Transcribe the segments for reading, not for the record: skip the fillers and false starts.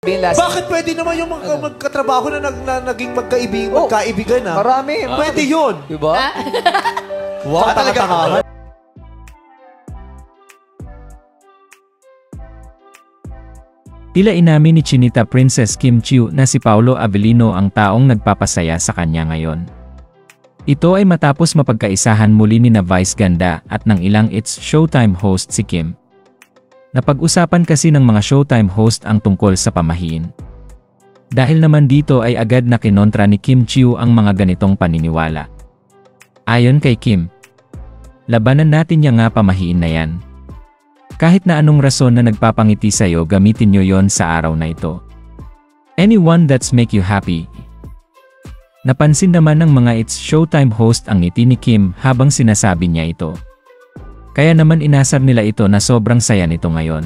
Bakit pwede naman yung magkatrabaho na naging magkaibigan na? Marami. Pwede yun. Diba? Wow, talaga. Tila inamin ni Chinita Princess Kim Chiu na si Paolo Avellino ang taong nagpapasaya sa kanya ngayon. Ito ay matapos mapagkaisahan muli ni na Vice Ganda at ng ilang It's Showtime host si Kim. Napag-usapan kasi ng mga Showtime host ang tungkol sa pamahiin. Dahil naman dito ay agad na kinontra ni Kim Chiu ang mga ganitong paniniwala. Ayon kay Kim, labanan natin niya nga pamahiin na yan. Kahit na anong rason na nagpapangiti sa'yo, gamitin nyo yon sa araw na ito. Anyone that's make you happy. Napansin naman ng mga It's Showtime host ang ngiti ni Kim habang sinasabi niya ito. Kaya naman inasar nila ito na sobrang saya nito ngayon.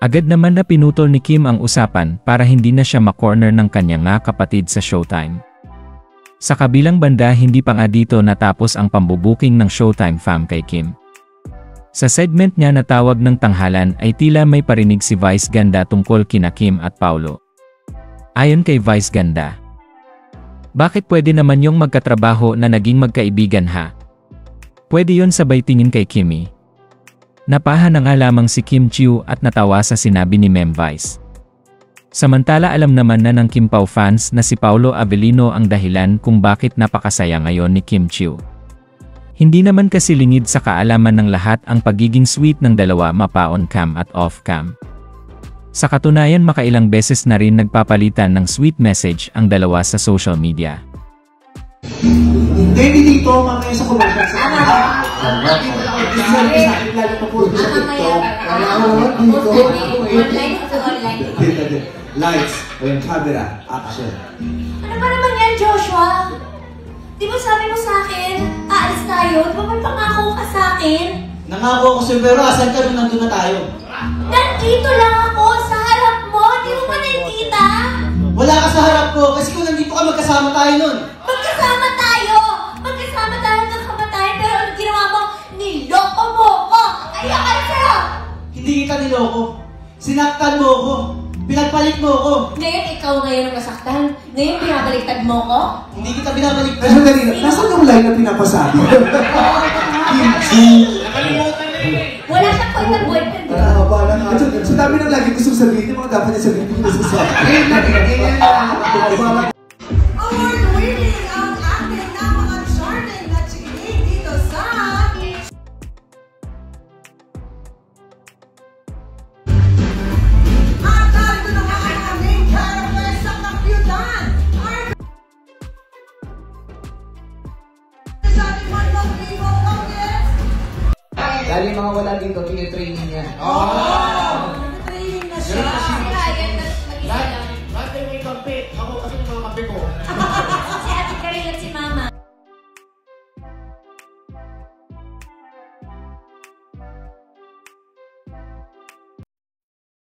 Agad naman na pinutol ni Kim ang usapan para hindi na siya makorner ng kanyang nga kapatid sa Showtime. Sa kabilang banda, hindi pa nga dito natapos ang pambubuking ng Showtime fam kay Kim. Sa segment niya na tawag ng tanghalan ay tila may parinig si Vice Ganda tungkol kina Kim at Paolo. Ayon kay Vice Ganda, bakit pwede naman yung magkatrabaho na naging magkaibigan ha? Pwede yon sabay tingin kay Kimi. Napahan na nga lamang si Kim Chiu at natawa sa sinabi ni Mem Vice. Samantala alam naman na ng Kim Pao fans na si Paolo Avellino ang dahilan kung bakit napakasaya ngayon ni Kim Chiu. Hindi naman kasi lingid sa kaalaman ng lahat ang pagiging sweet ng dalawa mapa on cam at off cam. Sa katunayan makailang beses na rin nagpapalitan ng sweet message ang dalawa sa social media. Hindi dito, mamaya sa commercial. Sana ba? Lalo pa po sa TikTok. Lights, and camera, action. Ano ba naman yan, Joshua? Di ba sabi mo sa akin, aalis tayo? Di ba may pangako ka sa akin? Nangako ako sa'yo, pero asan ka nung nandun na tayo? Nandito lang ako, sa harap mo. Di mo ba nakikita? Wala ka sa harap ko, kasi kung nandito ka, magkasama tayo nun. Magkasama tayo! Magkasama tayo ng kamatayan, pero ang ginawa mo, niloko mo ko! Ayoko sa'yo! Hindi kita niloko. Sinaktan mo ko. Pinagpalit mo ko. Ngayon, ikaw ngayon ang masaktan. Ngayon, pinabaliktad mo ko? Hindi kita binabaliktad. Pero dali, nasaan yung line na pinapasabi? Wala siyang kwentang boyfriend. Sa dami ng lagi gusto sabihin, yung mga dapat niya sabihin, hindi gusto sabihin. Award-winning ang ating na mga charming na chikinig dito sa... At narito na nga ang aming characters sa kakyutan. Sa ating Manlong Vivo Congress. Dahil yung mga wala dito, tinitraining niya. Training na siya. Kaya, mag-isa lang. Lahat may kampi. Ako kasi yung mga kampi ko.